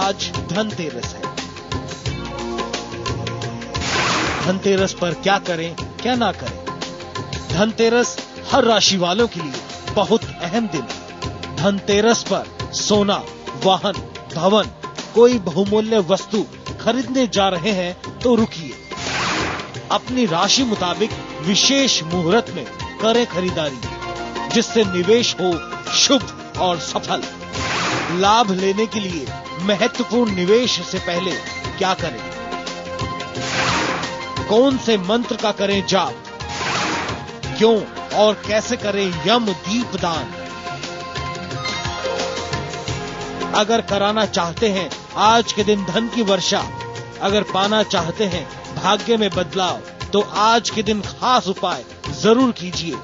आज धनतेरस है। धनतेरस पर क्या करें क्या ना करें। धनतेरस हर राशि वालों के लिए बहुत अहम दिन है। धनतेरस पर सोना, वाहन, भवन, कोई बहुमूल्य वस्तु खरीदने जा रहे हैं तो रुकिए। अपनी राशि मुताबिक विशेष मुहूर्त में करें खरीदारी, जिससे निवेश हो शुभ और सफल। लाभ लेने के लिए महत्वपूर्ण निवेश से पहले क्या करें? कौन से मंत्र का करें जाप? क्यों और कैसे करें यम दीप दान? अगर कराना चाहते हैं आज के दिन धन की वर्षा, अगर पाना चाहते हैं भाग्य में बदलाव, तो आज के दिन खास उपाय जरूर कीजिए।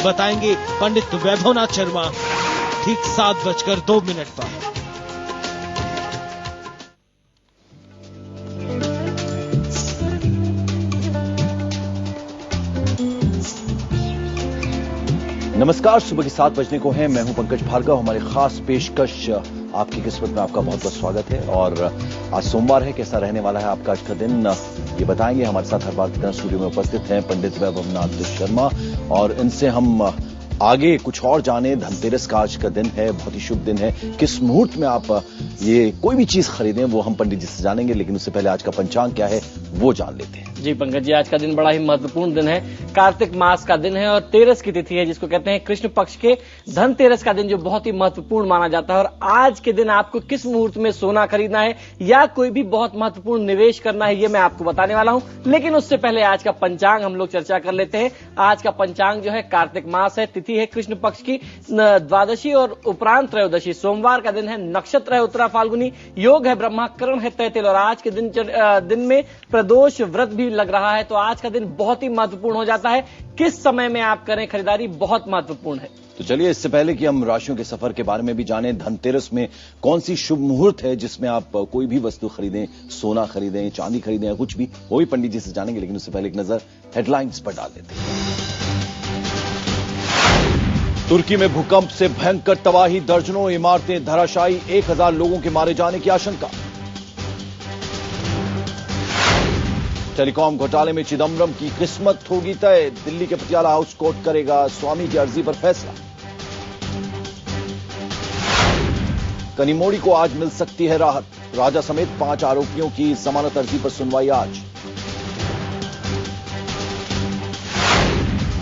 बताएंगे पंडित वैभवनाथ शर्मा ठीक 7:02 पर। नमस्कार, सुबह के 7 बजने को है। मैं हूं पंकज भार्गव। हमारी खास पेशकश आपकी किस्मत में आपका बहुत बहुत स्वागत है। और आज सोमवार है, कैसा रहने वाला है आपका आज का दिन, ये बताएंगे। हमारे साथ हर बार की तरह स्टूडियो में उपस्थित हैं पंडित वैभवनाथ शर्मा, और इनसे हम आगे कुछ और जाने। धनतेरस का आज का दिन है, बहुत ही शुभ दिन है। किस मुहूर्त में आप ये कोई भी चीज खरीदें वो हम पंडित जी से जानेंगे, लेकिन उससे पहले आज का पंचांग क्या है वो जान लेते हैं। जी पंकज जी, आज का दिन बड़ा ही महत्वपूर्ण दिन है। कार्तिक मास का दिन है और तेरस की तिथि है, जिसको कहते हैं कृष्ण पक्ष के धनतेरस का दिन, जो बहुत ही महत्वपूर्ण माना जाता है। और आज के दिन आपको किस मुहूर्त में सोना खरीदना है या कोई भी बहुत महत्वपूर्ण निवेश करना है, ये मैं आपको बताने वाला हूं। लेकिन उससे पहले आज का पंचांग हम लोग चर्चा कर लेते हैं। आज का पंचांग जो है, कार्तिक मास है, तिथि है कृष्ण पक्ष की द्वादशी और उपरांत त्रयोदशी, सोमवार का दिन है, नक्षत्र है उत्तरा फाल्गुनी, योग है ब्रह्माकरण है तैतिल, और आज के दिन में प्रदोष व्रत भी लग रहा है। तो आज का दिन बहुत ही महत्वपूर्ण हो जाता है। किस समय में आप करें खरीदारी, बहुत महत्वपूर्ण है। तो चलिए, इससे पहले कि हम राशियों के सफर के बारे में भी जानें, धनतेरस में कौन सी शुभ मुहूर्त है जिसमें आप कोई भी वस्तु खरीदें, सोना खरीदें, चांदी खरीदें या कुछ भी, वो भी पंडित जी से जानेंगे। लेकिन उससे पहले एक नजर हेडलाइंस पर डाल देते हैं। तुर्की में भूकंप से भयंकर तबाही, दर्जनों इमारतें धराशायी, 1000 लोगों के मारे जाने की आशंका। टेलीकॉम घोटाले में चिदम्बरम की किस्मत होगी तय, दिल्ली के पटियाला हाउस कोर्ट करेगा स्वामी की अर्जी पर फैसला। कनिमोड़ी को आज मिल सकती है राहत, राजा समेत 5 आरोपियों की जमानत अर्जी पर सुनवाई आज।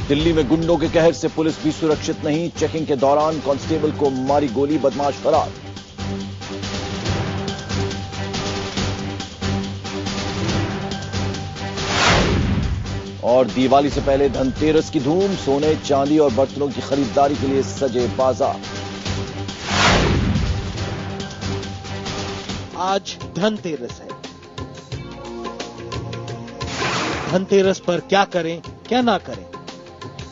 दिल्ली में गुंडों के कहर से पुलिस भी सुरक्षित नहीं, चेकिंग के दौरान कांस्टेबल को मारी गोली, बदमाश फरार। और दिवाली से पहले धनतेरस की धूम, सोने चांदी और बर्तनों की खरीदारी के लिए सजे बाजार। आज धनतेरस है। धनतेरस पर क्या करें क्या ना करें।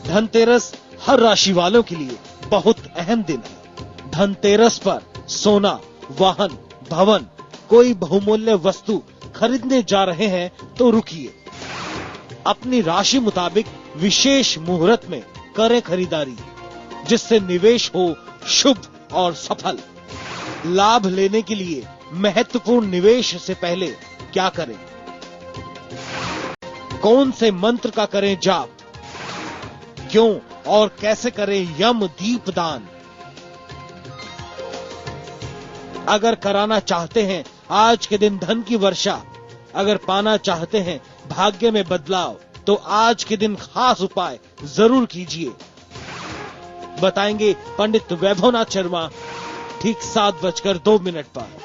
धनतेरस हर राशि वालों के लिए बहुत अहम दिन है। धनतेरस पर सोना, वाहन, भवन, कोई बहुमूल्य वस्तु खरीदने जा रहे हैं तो रुकिए। अपनी राशि मुताबिक विशेष मुहूर्त में करें खरीदारी, जिससे निवेश हो शुभ और सफल। लाभ लेने के लिए महत्वपूर्ण निवेश से पहले क्या करें? कौन से मंत्र का करें जाप? क्यों और कैसे करें यम दीप दान? अगर कराना चाहते हैं आज के दिन धन की वर्षा, अगर पाना चाहते हैं भाग्य में बदलाव, तो आज के दिन खास उपाय जरूर कीजिए। बताएंगे पंडित वैभवनाथ शर्मा ठीक 7:02 पर।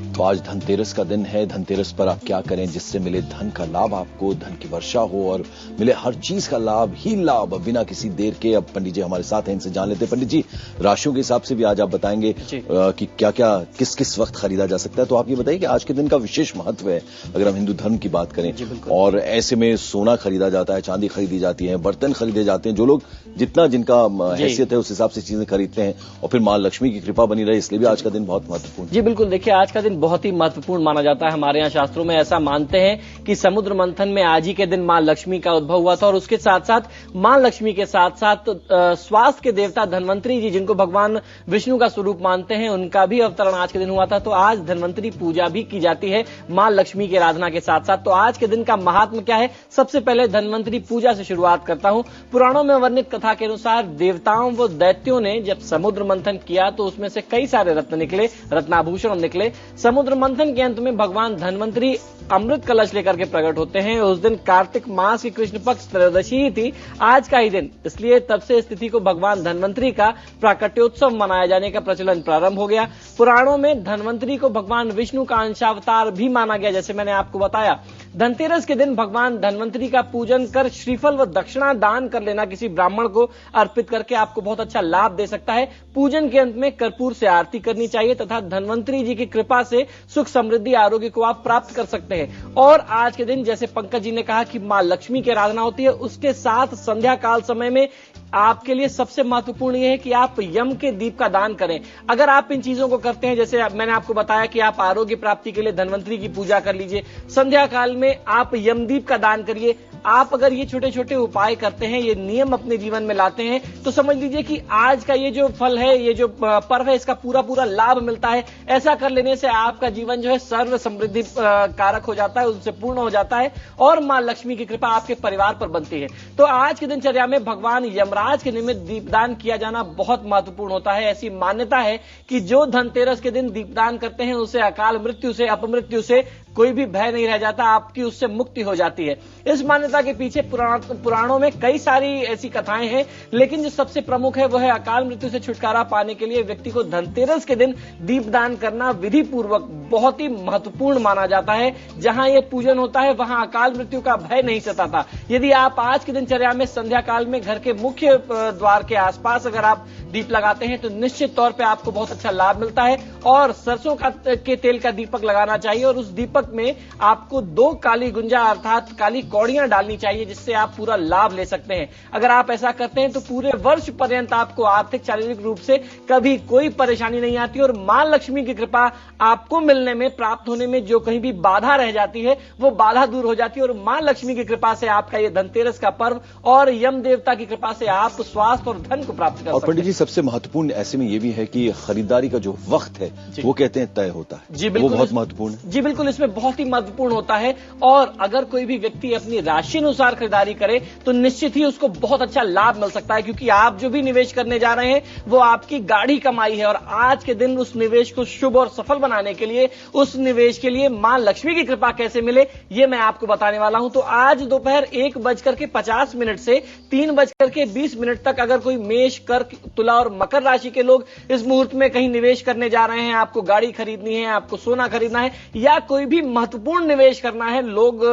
तो आज धनतेरस का दिन है। धनतेरस पर आप क्या करें जिससे मिले धन का लाभ, आपको धन की वर्षा हो और मिले हर चीज का लाभ ही लाभ, बिना किसी देर के। अब पंडित जी हमारे साथ हैं, इनसे जान लेते हैं। पंडित जी, राशियों के हिसाब से भी आज आप बताएंगे कि क्या क्या किस किस वक्त खरीदा जा सकता है। तो आप ये बताइए कि आज के दिन का विशेष महत्व है, अगर हम हिंदू धर्म की बात करें। और ऐसे में सोना खरीदा जाता है, चांदी खरीदी जाती है, बर्तन खरीदे जाते हैं। जो लोग जितना जिनका हैसियत है उस हिसाब से चीजें खरीदते हैं, और फिर मां लक्ष्मी की कृपा बनी रहे, इसलिए भी आज का दिन बहुत महत्वपूर्ण। जी बिल्कुल, देखिए आज का दिन बहुत ही महत्वपूर्ण माना जाता है। हमारे यहाँ शास्त्रों में ऐसा मानते हैं कि समुद्र मंथन में आज ही के दिन मां लक्ष्मी का उद्भव हुआ था और उसके साथ साथ मां लक्ष्मी के साथ साथ स्वास्थ्य के देवता धन्वंतरी जी, जिनको भगवान विष्णु का स्वरूप मानते हैं, उनका भी अवतरण आज के दिन हुआ था। तो आज धन्वंतरी पूजा भी की जाती है मां लक्ष्मी की आराधना के साथ साथ। तो आज के दिन का महात्म क्या है, सबसे पहले धन्वंतरी पूजा से शुरुआत करता हूं। पुराणों में वर्णित कथा के अनुसार देवताओं व दैत्यों ने जब समुद्र मंथन किया तो उसमें से कई सारे रत्न निकले, रत्नाभूषण निकले। समुद्र मंथन के अंत में भगवान धन्वंतरी अमृत कलश लेकर के प्रकट होते हैं। उस दिन कार्तिक मास की कृष्ण पक्ष त्रयोदशी ही थी, आज का ही दिन, इसलिए तब से इस तिथि को भगवान धन्वंतरी का प्राकट्योत्सव मनाया जाने का प्रचलन प्रारंभ हो गया। पुराणों में धन्वंतरी को भगवान विष्णु का अंशावतार भी माना गया। जैसे मैंने आपको बताया, धनतेरस के दिन भगवान धन्वंतरी का पूजन कर श्रीफल व दक्षिणा दान कर लेना किसी ब्राह्मण को अर्पित करके आपको बहुत अच्छा लाभ दे सकता है। पूजन के अंत में कर्पूर से आरती करनी चाहिए तथा धन्वंतरी जी की कृपा से सुख समृद्धि आरोग्य को आप प्राप्त कर सकते हैं। और आज के दिन जैसे पंकज जी ने कहा कि मां लक्ष्मी की आराधना होती है, उसके साथ संध्या काल समय में आपके लिए सबसे महत्वपूर्ण यह है कि आप यम के दीप का दान करें। अगर आप इन चीजों को करते हैं, जैसे मैंने आपको बताया कि आप आरोग्य प्राप्ति के लिए धन्वंतरी की पूजा कर लीजिए, संध्या काल में आप यमदीप का दान करिए। आप अगर ये छोटे छोटे उपाय करते हैं, ये नियम अपने जीवन में लाते हैं, तो समझ लीजिए कि आज का ये जो फल है, ये जो पर्व है, इसका पूरा पूरा लाभ मिलता है। ऐसा कर लेने से आपका जीवन जो है सर्व समृद्धि कारक हो जाता है, उनसे पूर्ण हो जाता है और मां लक्ष्मी की कृपा आपके परिवार पर बनती है। तो आज की दिनचर्या में भगवान यमराज के निमित्त दीपदान किया जाना बहुत महत्वपूर्ण होता है। ऐसी मान्यता है कि जो धनतेरस के दिन दीपदान करते हैं, उसे अकाल मृत्यु से, अपमृत्यु से कोई भी भय नहीं रह जाता, आपकी उससे मुक्ति हो जाती है। इस मान्यता के पीछे पुराणों में कई सारी ऐसी कथाएं हैं, लेकिन जो सबसे प्रमुख है वो है अकाल मृत्यु से छुटकारा पाने के लिए व्यक्ति को धनतेरस के दिन दीपदान करना विधि पूर्वक बहुत ही महत्वपूर्ण माना जाता है। जहां यह पूजन होता है वहां अकाल मृत्यु का भय नहीं सताता। यदि आप आज की दिनचर्या में संध्या काल में घर के मुख्य द्वार के आसपास अगर आप दीप लगाते हैं तो निश्चित तौर पे आपको बहुत अच्छा लाभ मिलता है। और सरसों के तेल का दीपक लगाना चाहिए और उस दीपक में आपको 2 काली गुंजा अर्थात काली कौड़ियां डालनी चाहिए, जिससे आप पूरा लाभ ले सकते हैं। अगर आप ऐसा करते हैं तो पूरे वर्ष पर्यंत आपको आर्थिक शारीरिक रूप से कभी कोई परेशानी नहीं आती और मां लक्ष्मी की कृपा आपको मिलने में, प्राप्त होने में जो कहीं भी बाधा रह जाती है वो बाधा दूर हो जाती है और मां लक्ष्मी की कृपा से आपका ये धनतेरस का पर्व और यम देवता की कृपा से आप स्वास्थ्य और धन को प्राप्त कर सकते हैं। पंडित जी, सबसे महत्वपूर्ण ऐसे में ये भी है कि खरीदारी का जो वक्त है वो कहते हैं तय होता है। जी बिल्कुल, वो बहुत महत्वपूर्ण है। जी बिल्कुल, इसमें बहुत ही महत्वपूर्ण होता है। और अगर कोई भी व्यक्ति अपनी राशि अनुसार खरीदारी करे तो निश्चित ही उसको बहुत अच्छा लाभ मिल सकता है, क्योंकि आप जो भी निवेश करने जा रहे हैं वो आपकी गाढ़ी कमाई है। और आज के दिन उस निवेश को शुभ और सफल बनाने के लिए, उस निवेश के लिए मां लक्ष्मी की कृपा कैसे मिले, ये मैं आपको बताने वाला हूं। तो आज दोपहर 1:50 से 3:20 तक अगर कोई मेष, कर्क, तुला और मकर राशि के लोग इस मुहूर्त में कहीं निवेश करने जा रहे हैं, आपको गाड़ी खरीदनी है, आपको सोना खरीदना है या कोई भी महत्वपूर्ण निवेश करना है, लोग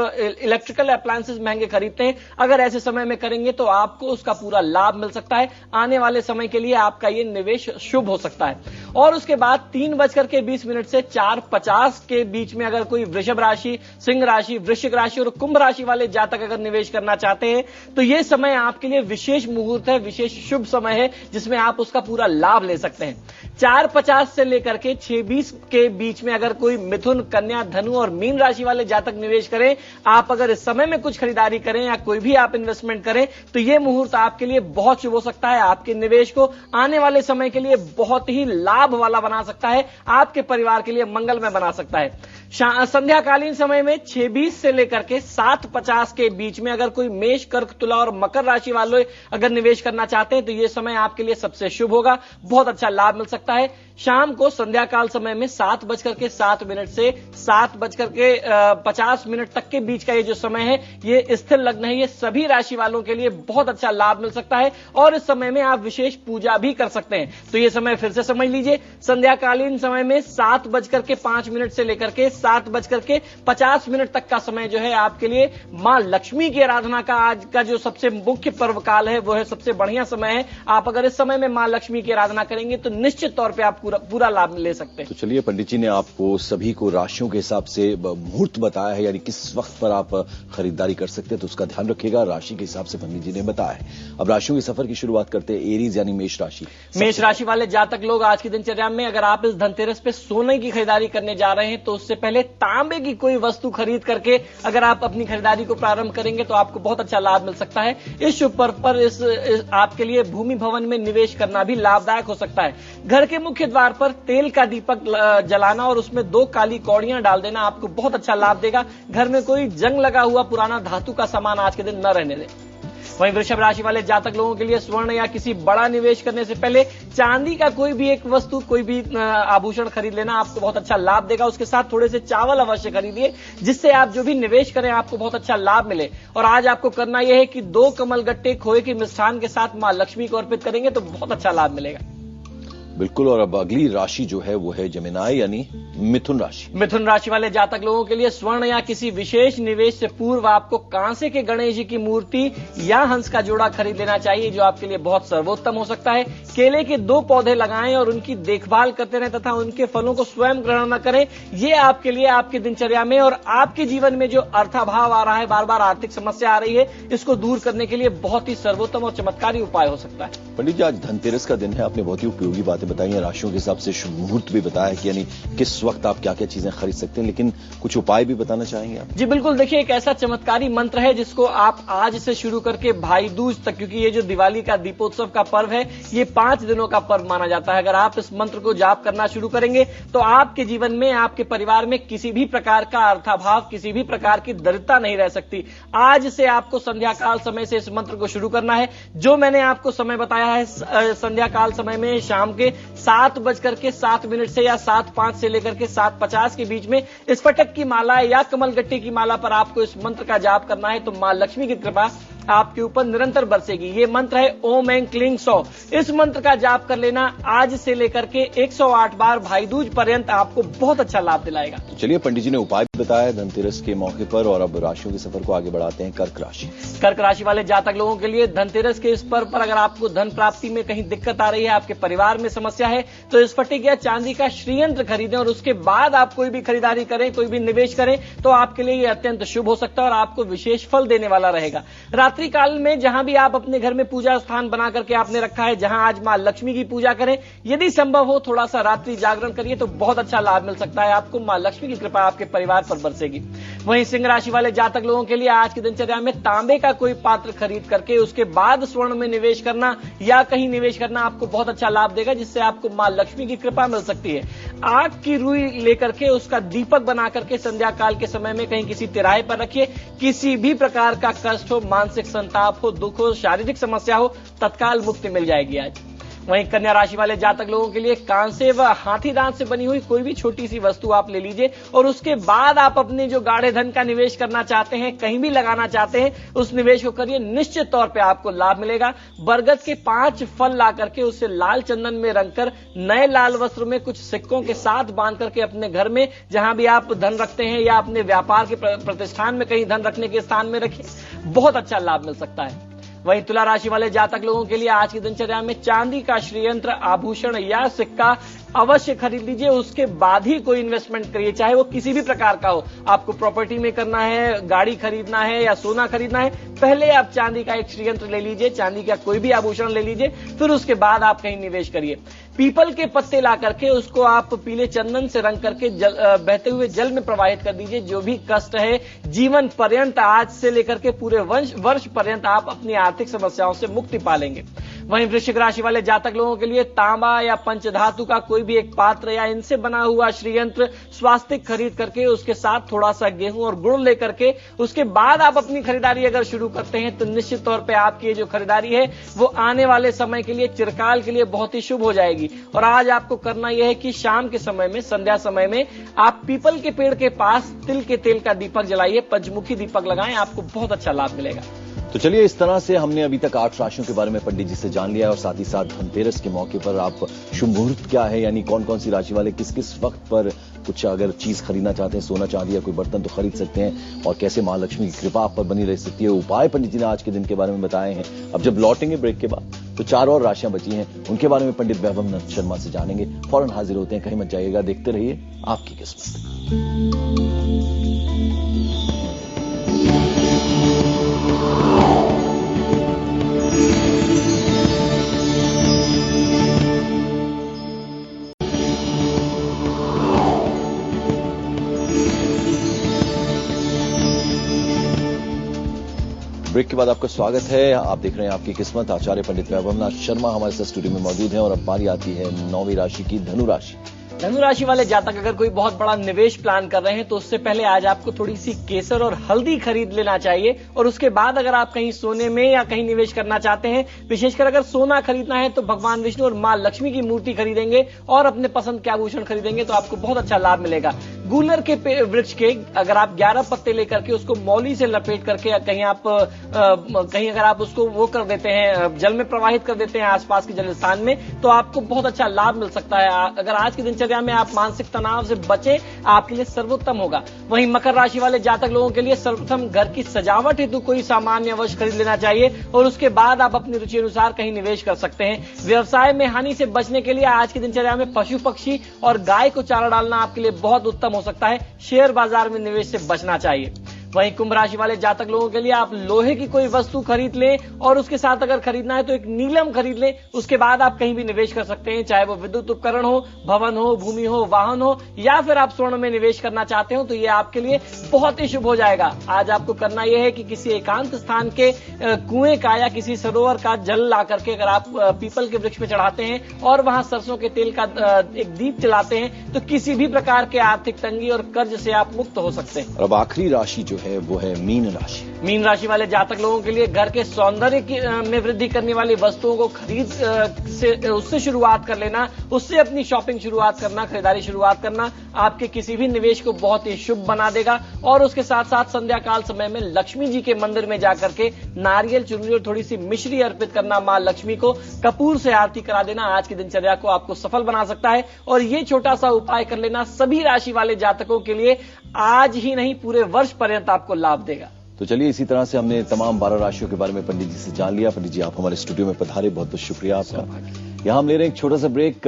इलेक्ट्रिकल अप्लायंसेस महंगे खरीदते हैं, अगर ऐसे समय में करेंगे तो आपको उसका पूरा लाभ मिल सकता है। आने वाले समय के लिए आपका ये निवेश शुभ हो सकता है। और उसके बाद 3:20 से 4:50 के बीच में अगर कोई वृषभ राशि, सिंह राशि, वृश्चिक राशि और कुंभ राशि वाले जातक अगर निवेश करना चाहते हैं तो यह समय आपके लिए विशेष मुहूर्त है, विशेष शुभ समय है, जिसमें आप उसका पूरा लाभ ले सकते हैं। 4:50 से लेकर के 6:20 के बीच में अगर कोई मिथुन, कन्या, धनु और मीन राशि वाले जातक निवेश करें, आप अगर इस समय में कुछ खरीदारी करें या कोई भी आप इन्वेस्टमेंट करें तो यह मुहूर्त आपके लिए बहुत शुभ हो सकता है। आपके निवेश को आने वाले समय के लिए बहुत ही लाभ वाला बना सकता है, आपके परिवार के लिए मंगलमय बना सकता है। संध्याकालीन समय में 6:20 से लेकर के 7:50 के बीच में अगर कोई मेष, कर्क, तुला और मकर राशि वाले अगर निवेश करना चाहते हैं तो यह समय आपके लिए सबसे शुभ होगा, बहुत अच्छा लाभ मिल सकता है। शाम को संध्या काल समय में 7:07 से 7:50 तक के बीच का ये जो समय है ये स्थिर लग्न है, ये सभी राशि वालों के लिए बहुत अच्छा लाभ मिल सकता है और इस समय में आप विशेष पूजा भी कर सकते हैं। तो ये समय फिर से समझ लीजिए, संध्याकालीन समय में 7:05 से लेकर के 7:50 तक का समय जो है आपके लिए मां लक्ष्मी की आराधना का आज का जो सबसे मुख्य पर्व काल है वो है सबसे बढ़िया समय है। आप अगर इस समय में मां लक्ष्मी की आराधना करेंगे तो निश्चित तौर पर आपको पूरा लाभ ले सकते हैं। तो चलिए, पंडित जी ने आपको सभी को राशियों के हिसाब से मुहूर्त बताया है, यानी किस वक्त पर आप खरीदारी कर सकते हैं, तो उसका ध्यान रखिएगा। राशि के हिसाब से पंडित जी ने बताया है। अब राशियों के सफर की शुरुआत करते हैं। एरीज यानी मेष राशि। मेष राशि वाले जातक लोग आज की दिनचर्या में अगर आप इस धनतेरस पे सोने की खरीदारी करने जा रहे हैं तो उससे पहले तांबे की कोई वस्तु खरीद करके अगर आप अपनी खरीदारी को प्रारंभ करेंगे तो आपको बहुत अच्छा लाभ मिल सकता है। इस शुभ पर्व पर आपके लिए भूमि भवन में निवेश करना भी लाभदायक हो सकता है। घर के मुख्य द्वार पर तेल का दीपक जलाना और उसमें 2 काली कौड़ियां डाल देना आपको बहुत अच्छा लाभ देगा। घर में कोई जंग लगा हुआ पुराना धातु का सामान आज के दिन न रहने दें। वहीं वृषभ राशि वाले जातक लोगों के लिए स्वर्ण या किसी बड़ा निवेश करने से पहले चांदी का कोई भी एक वस्तु, कोई भी आभूषण खरीद लेना आपको बहुत अच्छा लाभ देगा। उसके साथ थोड़े से चावल अवश्य खरीदिए, जिससे आप जो भी निवेश करें आपको बहुत अच्छा लाभ मिले। और आज आपको करना यह है कि 2 कमलगट्टे खोए की मिष्ठान के साथ मां लक्ष्मी को अर्पित करेंगे तो बहुत अच्छा लाभ मिलेगा। बिल्कुल। और अब अगली राशि जो है वो है जमिनाई यानी मिथुन राशि। मिथुन राशि वाले जातक लोगों के लिए स्वर्ण या किसी विशेष निवेश से पूर्व आपको कांसे के गणेश जी की मूर्ति या हंस का जोड़ा खरीद लेना चाहिए, जो आपके लिए बहुत सर्वोत्तम हो सकता है। केले के 2 पौधे लगाएं और उनकी देखभाल करते रहें तथा उनके फलों को स्वयं ग्रहण न करें। ये आपके लिए आपकी दिनचर्या में और आपके जीवन में जो अर्थाभाव आ रहा है, बार बार आर्थिक समस्या आ रही है, इसको दूर करने के लिए बहुत ही सर्वोत्तम और चमत्कारी उपाय हो सकता है। पंडित जी, आज धनतेरस का दिन है। आपने बहुत ही उपयोगी बातें बताई हैं। राशियों के हिसाब से शुभ मुहूर्त भी बताया कि यानी किस वक्त आप क्या क्या चीजें खरीद सकते हैं, लेकिन कुछ उपाय भी बताना चाहेंगे आप? जी बिल्कुल। देखिए, एक ऐसा चमत्कारी मंत्र है जिसको आप आज से शुरू करके भाई दूज तक, क्योंकि ये जो दिवाली का दीपोत्सव का पर्व है ये 5 दिनों का पर्व माना जाता है। अगर आप इस मंत्र को जाप करना शुरू करेंगे तो आपके जीवन में, आपके परिवार में किसी भी प्रकार का अर्थाभाव, किसी भी प्रकार की दरिद्रता नहीं रह सकती। आज से आपको संध्या काल समय से इस मंत्र को शुरू करना है। जो मैंने आपको समय बताया है, संध्या काल समय में शाम के 7:07 से या 7:05 से लेकर के 7:50 के बीच में स्फटिक की माला या कमलगट्टे की माला पर आपको इस मंत्र का जाप करना है, तो मां लक्ष्मी की कृपा आपके ऊपर निरंतर बरसेगी। ये मंत्र है ओम ऐं क्लीं सौ। इस मंत्र का जाप कर लेना आज से लेकर के 108 बार भाई दूज पर्यंत आपको बहुत अच्छा लाभ दिलाएगा। तो चलिए, पंडित जी ने उपाय बताया धनतेरस के मौके पर, और अब राशियों के सफर को आगे बढ़ाते हैं। कर्क राशि। कर्क राशि वाले जातक लोगों के लिए धनतेरस के इस पर्व पर अगर आपको धन प्राप्ति में कहीं दिक्कत आ रही है, आपके परिवार में समस्या है, तो स्फटिक या चांदी का श्रीयंत्र खरीदें और उसके बाद आप कोई भी खरीदारी करें, कोई भी निवेश करें, तो आपके लिए यह अत्यंत शुभ हो सकता है और आपको विशेष फल देने वाला रहेगा। रात्रि काल में जहां भी आप अपने घर में पूजा स्थान बना करके आपने रखा है, जहां आज मां लक्ष्मी की पूजा करें, यदि संभव हो थोड़ा सा रात्रि जागरण करिए तो बहुत अच्छा लाभ मिल सकता है आपको। मां लक्ष्मी की कृपा आपके परिवार पर बरसेगी। वहीं सिंह राशि वाले जातक लोगों के लिए आज की दिनचर्या में तांबे का कोई पात्र खरीद करके उसके बाद स्वर्ण में निवेश करना या कहीं निवेश करना आपको बहुत अच्छा लाभ देगा, जिससे आपको मां लक्ष्मी की कृपा मिल सकती है। आग की रुई लेकर के उसका दीपक बना करके संध्या काल के समय में कहीं किसी तिराहे पर रखिए। किसी भी प्रकार का कष्ट हो, मानसिक संताप हो, दुख हो, शारीरिक समस्या हो, तत्काल मुक्ति मिल जाएगी आज। वहीं कन्या राशि वाले जातक लोगों के लिए कांसे व हाथी दांत से बनी हुई कोई भी छोटी सी वस्तु आप ले लीजिए और उसके बाद आप अपने जो गाढ़े धन का निवेश करना चाहते हैं, कहीं भी लगाना चाहते हैं, उस निवेश को करिए। निश्चित तौर पे आपको लाभ मिलेगा। बरगद के 5 फल ला करके उसे लाल चंदन में रंगकर नए लाल वस्त्र में कुछ सिक्कों के साथ बांध करके अपने घर में जहां भी आप धन रखते हैं या अपने व्यापार के प्रतिष्ठान में कहीं धन रखने के स्थान में रखिए, बहुत अच्छा लाभ मिल सकता है। वहीं तुला राशि वाले जातक लोगों के लिए आज की दिनचर्या में चांदी का श्रीयंत्र, आभूषण या सिक्का अवश्य खरीद लीजिए। उसके बाद ही कोई इन्वेस्टमेंट करिए, चाहे वो किसी भी प्रकार का हो। आपको प्रॉपर्टी में करना है, गाड़ी खरीदना है या सोना खरीदना है, पहले आप चांदी का एक श्रीयंत्र ले लीजिए, चांदी का कोई भी आभूषण ले लीजिए, फिर उसके बाद आप कहीं निवेश करिए। पीपल के पत्ते ला करके उसको आप पीले चंदन से रंग करके बहते हुए जल में प्रवाहित कर दीजिए। जो भी कष्ट है जीवन पर्यंत, आज से लेकर के पूरे वर्ष पर्यंत आप अपनी आर्थिक समस्याओं से मुक्ति पालेंगे। वहीं वृश्चिक राशि वाले जातक लोगों के लिए तांबा या पंचधातु का कोई भी एक पात्र या इनसे बना हुआ श्रीयंत्र, स्वास्तिक खरीद करके उसके साथ थोड़ा सा गेहूं और गुड़ लेकर के उसके बाद आप अपनी खरीदारी अगर शुरू करते हैं तो निश्चित तौर पे आपकी ये जो खरीदारी है वो आने वाले समय के लिए, चिरकाल के लिए बहुत ही शुभ हो जाएगी। और आज आपको करना यह है कि शाम के समय में, संध्या समय में आप पीपल के पेड़ के पास तिल के तेल का दीपक जलाइए, पंचमुखी दीपक लगाएं, आपको बहुत अच्छा लाभ मिलेगा। तो चलिए, इस तरह से हमने अभी तक 8 राशियों के बारे में पंडित जी से जान लिया और साथ ही साथ धनतेरस के मौके पर आप शुभ मुहूर्त क्या है, यानी कौन कौन सी राशि वाले किस किस वक्त पर कुछ अगर चीज खरीदना चाहते हैं, सोना चांदी या कोई बर्तन, तो खरीद सकते हैं। और कैसे महालक्ष्मी की कृपा आप पर बनी रह सकती है, उपाय पंडित जी ने आज के दिन के बारे में बताए हैं। अब जब लौटेंगे ब्रेक के बाद तो 4 और राशियां बची हैं, उनके बारे में पंडित वैभवनाथ शर्मा से जानेंगे। फौरन हाजिर होते हैं, कहीं मत जाइएगा, देखते रहिए आपकी किस्मत। ब्रेक के बाद आपका स्वागत है। आप देख रहे हैं आपकी किस्मत। आचार्य पंडित वैभवनाथ शर्मा हमारे साथ स्टूडियो में मौजूद हैं और अब बारी आती है 9वीं राशि की, धनु राशि। धनु राशि वाले जातक अगर कोई बहुत बड़ा निवेश प्लान कर रहे हैं तो उससे पहले आज आपको थोड़ी सी केसर और हल्दी खरीद लेना चाहिए। और उसके बाद अगर आप कहीं सोने में या कहीं निवेश करना चाहते हैं, विशेषकर अगर सोना खरीदना है, तो भगवान विष्णु और मां लक्ष्मी की मूर्ति खरीदेंगे और अपने पसंद के आभूषण खरीदेंगे तो आपको बहुत अच्छा लाभ मिलेगा। गूलर के वृक्ष के अगर आप 11 पत्ते लेकर के उसको मौली से लपेट करके कहीं अगर आप उसको वो कर देते हैं, जल में प्रवाहित कर देते हैं आसपास के जल स्थान में, तो आपको बहुत अच्छा लाभ मिल सकता है। अगर आज की दिनचर्या में आप मानसिक तनाव से बचे, आपके लिए सर्वोत्तम होगा। वहीं मकर राशि वाले जातक लोगों के लिए सर्वप्रथम घर की सजावट हेतु कोई सामान्य अवश्य खरीद लेना चाहिए और उसके बाद आप अपनी रुचि अनुसार कहीं निवेश कर सकते हैं। व्यवसाय में हानि से बचने के लिए आज की दिनचर्या में पशु पक्षी और गाय को चारा डालना आपके लिए बहुत उत्तम हो सकता है। शेयर बाजार में निवेश से बचना चाहिए। वहीं कुंभ राशि वाले जातक लोगों के लिए आप लोहे की कोई वस्तु खरीद लें और उसके साथ अगर खरीदना है तो एक नीलम खरीद लें। उसके बाद आप कहीं भी निवेश कर सकते हैं, चाहे वो विद्युत उपकरण हो, भवन हो, भूमि हो, वाहन हो, या फिर आप स्वर्ण में निवेश करना चाहते हो तो ये आपके लिए बहुत ही शुभ हो जाएगा। आज आपको करना यह है कि किसी एकांत स्थान के कुएं का या किसी सरोवर का जल ला करके अगर आप पीपल के वृक्ष में चढ़ाते हैं और वहां सरसों के तेल का एक दीप जलाते हैं तो किसी भी प्रकार के आर्थिक तंगी और कर्ज से आप मुक्त हो सकते हैं। और अब आखिरी राशि जो है वो है मीन राशि। मीन राशि वाले जातक लोगों के लिए घर के सौंदर्य में वृद्धि करने वाली वस्तुओं को उससे शुरुआत कर लेना, उससे अपनी शॉपिंग शुरुआत करना, खरीदारी शुरुआत करना आपके किसी भी निवेश को बहुत ही शुभ बना देगा। और उसके साथ साथ संध्या काल समय में लक्ष्मी जी के मंदिर में जाकर के नारियल, चुनरी और थोड़ी सी मिश्री अर्पित करना, मां लक्ष्मी को कपूर से आरती करा देना आज की दिनचर्या को आपको सफल बना सकता है। और ये छोटा सा उपाय कर लेना सभी राशि वाले जातकों के लिए आज ही नहीं पूरे वर्ष पर्यंत आपको लाभ देगा। तो चलिए, इसी तरह से हमने तमाम 12 राशियों के बारे में पंडित जी से जान लिया। पंडित जी, आप हमारे स्टूडियो में पधारे, बहुत बहुत शुक्रिया आपका। यहां हम ले रहे हैं एक छोटा सा ब्रेक,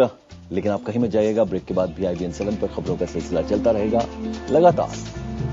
लेकिन आप कहीं मत जाइएगा। ब्रेक के बाद भी IBN 7 पर खबरों का सिलसिला चलता रहेगा लगातार।